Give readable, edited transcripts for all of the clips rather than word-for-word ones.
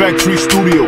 Factory Studio.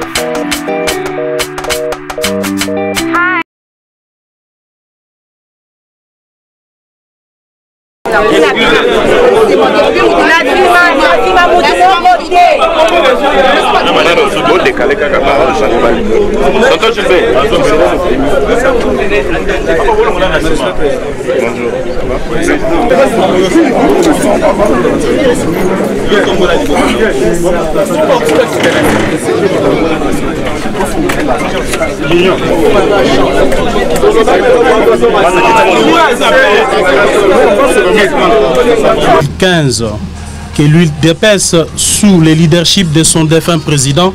Que l'UDPS, sous le leadership de son défunt président,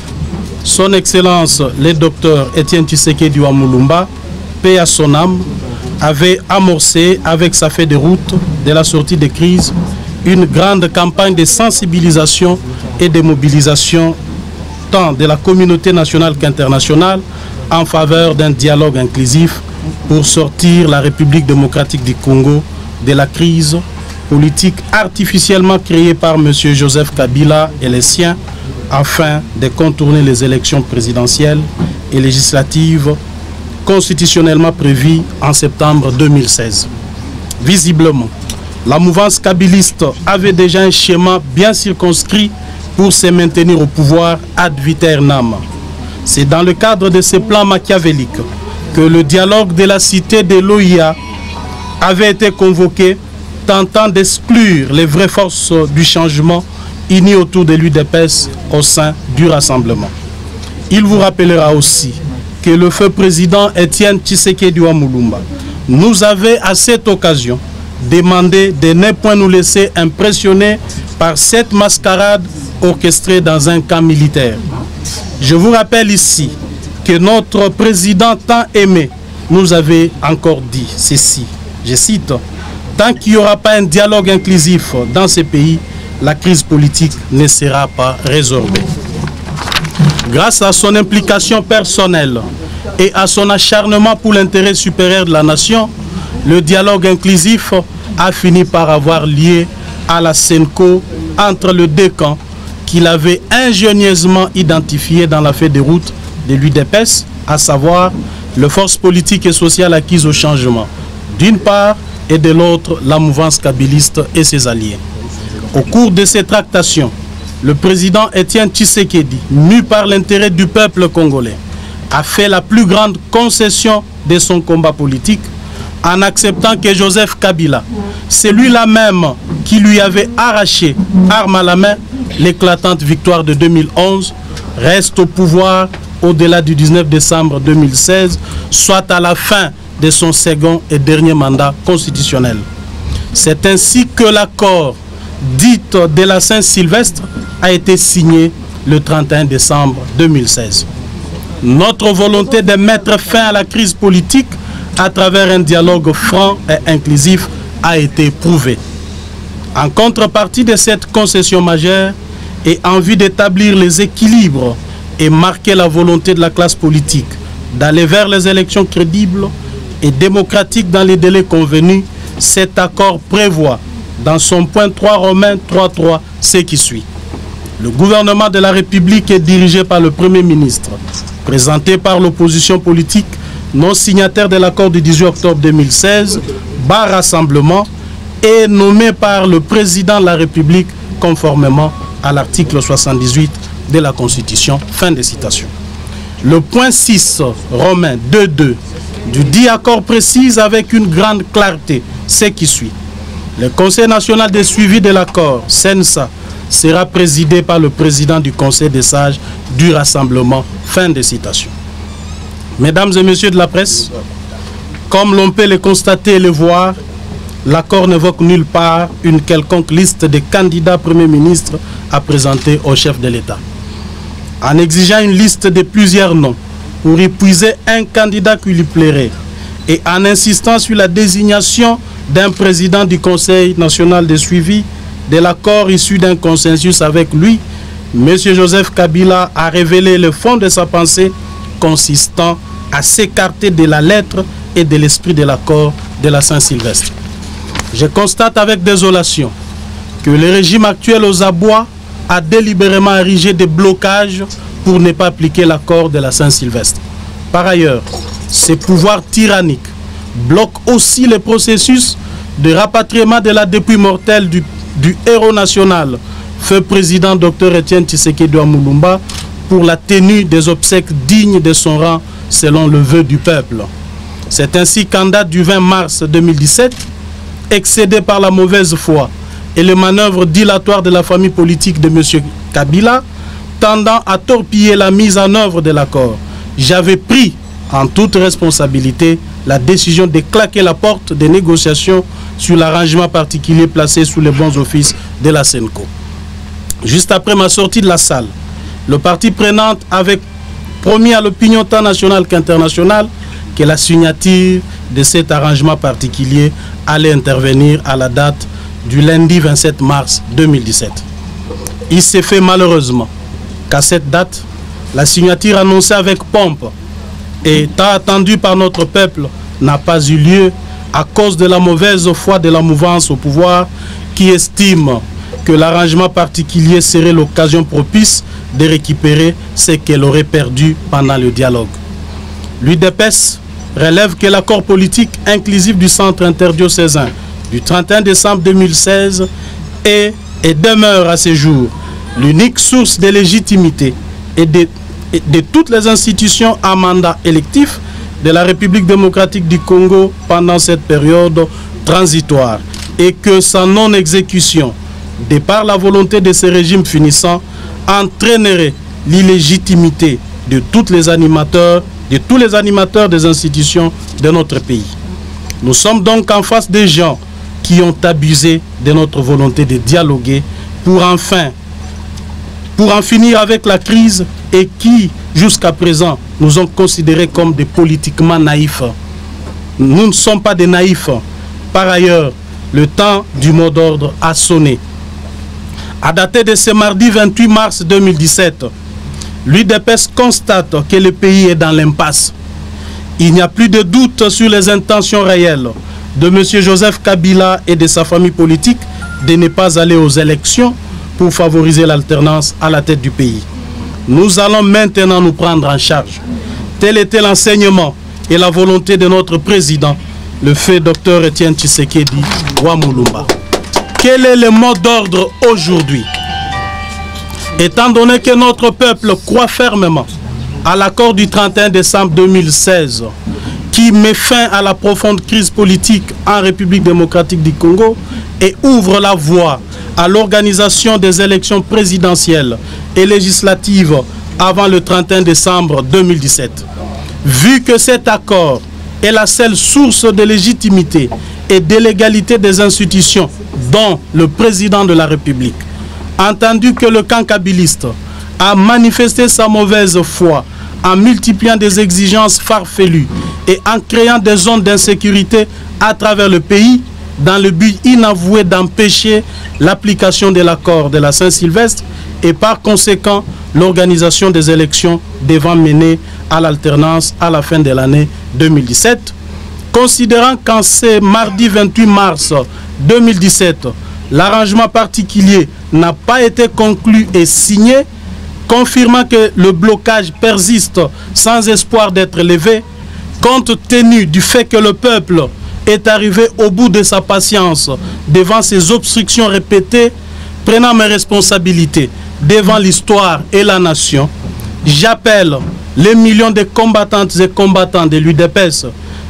son Excellence le docteur Etienne Tshisekedi Mulumba, paix à son âme, avait amorcé avec sa feuille de route de la sortie de crise une grande campagne de sensibilisation et de mobilisation tant de la communauté nationale qu'internationale en faveur d'un dialogue inclusif pour sortir la République démocratique du Congo de la crise politique artificiellement créée par M. Joseph Kabila et les siens afin de contourner les élections présidentielles et législatives constitutionnellement prévues en septembre 2016. Visiblement, la mouvance kabiliste avait déjà un schéma bien circonscrit pour se maintenir au pouvoir ad viternam. C'est dans le cadre de ce plan machiavélique que le dialogue de la cité de l'OIA avait été convoqué, tentant d'exclure les vraies forces du changement unies autour de l'UDPS au sein du rassemblement. Il vous rappellera aussi que le feu président Etienne Tshisekedi Mulumba nous avait à cette occasion demandé de ne point nous laisser impressionner par cette mascarade orchestrée dans un camp militaire. Je vous rappelle ici que notre président tant aimé nous avait encore dit ceci, je cite: tant qu'il n'y aura pas un dialogue inclusif dans ces pays, la crise politique ne sera pas résorbée. Grâce à son implication personnelle et à son acharnement pour l'intérêt supérieur de la nation, le dialogue inclusif a fini par avoir lieu à la SENCO entre les deux camps qu'il avait ingénieusement identifié dans la feuille de route de l'UDPS, à savoir les forces politiques et sociales acquises au changement, d'une part, et de l'autre, la mouvance kabiliste et ses alliés. Au cours de ces tractations, le président Etienne Tshisekedi, mu par l'intérêt du peuple congolais, a fait la plus grande concession de son combat politique en acceptant que Joseph Kabila, celui-là même qui lui avait arraché, arme à la main, l'éclatante victoire de 2011, reste au pouvoir au-delà du 19 décembre 2016, soit à la fin de son second et dernier mandat constitutionnel. C'est ainsi que l'accord dit de la Saint-Sylvestre a été signé le 31 décembre 2016. Notre volonté de mettre fin à la crise politique à travers un dialogue franc et inclusif a été prouvée. En contrepartie de cette concession majeure et en vue d'établir les équilibres et marquer la volonté de la classe politique d'aller vers les élections crédibles et démocratiques dans les délais convenus, cet accord prévoit dans son point 3 romain 3.3 ce qui suit. Le gouvernement de la République est dirigé par le Premier ministre, présenté par l'opposition politique non signataire de l'accord du 18 octobre 2016, bas rassemblement, et nommé par le président de la République conformément à l'article 78 de la Constitution. Fin de citation. Le point 6 romain 2.2 du dit accord précise avec une grande clarté ce qui suit. Le Conseil national de suivi de l'accord, CNSA, sera présidé par le président du Conseil des sages du rassemblement. Fin de citation. Mesdames et messieurs de la presse, comme l'on peut le constater et le voir, l'accord n'évoque nulle part une quelconque liste de candidats Premier ministre à présenter au chef de l'État. En exigeant une liste de plusieurs noms pour épuiser un candidat qui lui plairait et en insistant sur la désignation d'un président du Conseil national de suivi de l'accord issu d'un consensus avec lui, M. Joseph Kabila a révélé le fond de sa pensée consistant à s'écarter de la lettre et de l'esprit de l'accord de la Saint-Sylvestre. Je constate avec désolation que le régime actuel aux abois a délibérément érigé des blocages pour ne pas appliquer l'accord de la Saint-Sylvestre. Par ailleurs, ces pouvoirs tyranniques bloquent aussi le processus de rapatriement de la dépouille mortelle du héros national, feu président Dr Etienne Tshisekedi Mulumba, pour la tenue des obsèques dignes de son rang selon le vœu du peuple. C'est ainsi qu'en date du 20 mars 2017, excédé par la mauvaise foi et les manœuvres dilatoires de la famille politique de M. Kabila, tendant à torpiller la mise en œuvre de l'accord, j'avais pris en toute responsabilité la décision de claquer la porte des négociations sur l'arrangement particulier placé sous les bons offices de la SENCO. Juste après ma sortie de la salle, le parti prenant avait promis à l'opinion tant nationale qu'internationale que la signature de cet arrangement particulier allait intervenir à la date du lundi 27 mars 2017. Il s'est fait malheureusement qu'à cette date, la signature annoncée avec pompe et tant attendue par notre peuple n'a pas eu lieu à cause de la mauvaise foi de la mouvance au pouvoir qui estime que l'arrangement particulier serait l'occasion propice de récupérer ce qu'elle aurait perdu pendant le dialogue. L'UDPS relève que l'accord politique inclusif du centre interdiocésain du 31 décembre 2016 est et demeure à ce jour l'unique source de légitimité et de toutes les institutions à mandat électif de la République démocratique du Congo pendant cette période transitoire et que sa non-exécution, de par la volonté de ce régime finissant, entraînerait l'illégitimité de tous les animateurs des institutions de notre pays. Nous sommes donc en face des gens qui ont abusé de notre volonté de dialoguer pour en finir avec la crise et qui, jusqu'à présent, nous ont considérés comme des politiquement naïfs. Nous ne sommes pas des naïfs. Par ailleurs, le temps du mot d'ordre a sonné. À dater de ce mardi 28 mars 2017, l'UDPS constate que le pays est dans l'impasse. Il n'y a plus de doute sur les intentions réelles de M. Joseph Kabila et de sa famille politique de ne pas aller aux élections pour favoriser l'alternance à la tête du pays. Nous allons maintenant nous prendre en charge. Tel était l'enseignement et la volonté de notre président, le fait Dr Etienne Tshisekedi Mulumba. Quel est le mot d'ordre aujourd'hui? Étant donné que notre peuple croit fermement à l'accord du 31 décembre 2016 qui met fin à la profonde crise politique en République démocratique du Congo et ouvre la voie à l'organisation des élections présidentielles et législatives avant le 31 décembre 2017. Vu que cet accord est la seule source de légitimité et de légalité des institutions, dont le président de la République, entendu que le camp kabiliste a manifesté sa mauvaise foi en multipliant des exigences farfelues et en créant des zones d'insécurité à travers le pays, dans le but inavoué d'empêcher l'application de l'accord de la Saint-Sylvestre et par conséquent l'organisation des élections devant mener à l'alternance à la fin de l'année 2017. Considérant qu'en ce mardi 28 mars 2017, l'arrangement particulier n'a pas été conclu et signé, confirmant que le blocage persiste sans espoir d'être levé, compte tenu du fait que le peuple est arrivé au bout de sa patience devant ces obstructions répétées, prenant mes responsabilités devant l'histoire et la nation, j'appelle les millions de combattantes et combattants de l'UDPS,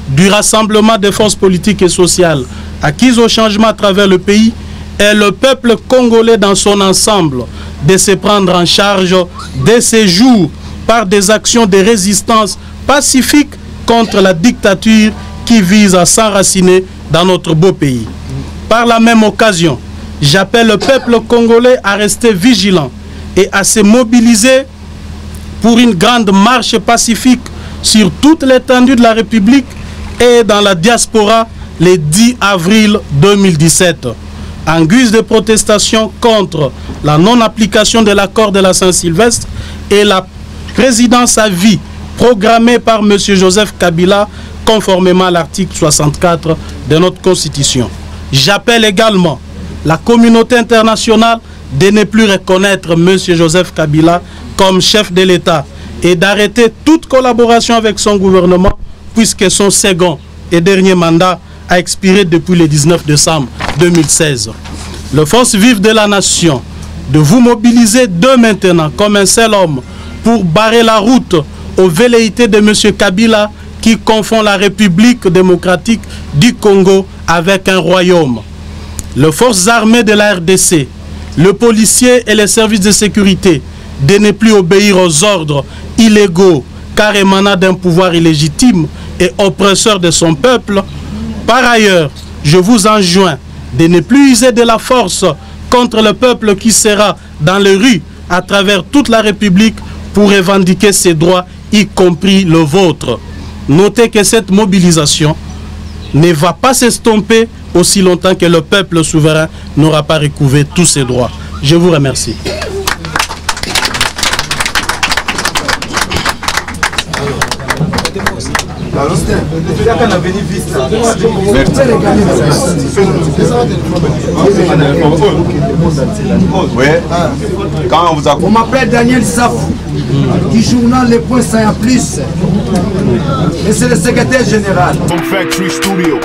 du rassemblement des forces politiques et sociales acquises au changement à travers le pays et le peuple congolais dans son ensemble de se prendre en charge dès ces jours par des actions de résistance pacifique contre la dictature qui vise à s'enraciner dans notre beau pays. Par la même occasion, j'appelle le peuple congolais à rester vigilant et à se mobiliser pour une grande marche pacifique sur toute l'étendue de la République et dans la diaspora le 10 avril 2017, en guise de protestation contre la non-application de l'accord de la Saint-Sylvestre et la présidence à vie programmée par M. Joseph Kabila conformément à l'article 64 de notre Constitution. J'appelle également la communauté internationale de ne plus reconnaître M. Joseph Kabila comme chef de l'État et d'arrêter toute collaboration avec son gouvernement puisque son second et dernier mandat a expiré depuis le 19 décembre 2016. Les forces vives de la nation, de vous mobiliser dès maintenant comme un seul homme pour barrer la route aux velléités de M. Kabila qui confond la République démocratique du Congo avec un royaume. Les forces armées de la RDC, le policier et les services de sécurité de ne plus obéir aux ordres illégaux car émanant d'un pouvoir illégitime et oppresseur de son peuple. Par ailleurs, je vous enjoins de ne plus user de la force contre le peuple qui sera dans les rues à travers toute la République pour revendiquer ses droits, y compris le vôtre. Notez que cette mobilisation ne va pas s'estomper aussi longtemps que le peuple souverain n'aura pas recouvré tous ses droits. Je vous remercie. Oui. Quand on vous a... On m'appelle Daniel Safou, du journal Les Points Saillants Plus. Et c'est le secrétaire général. Factory Studio.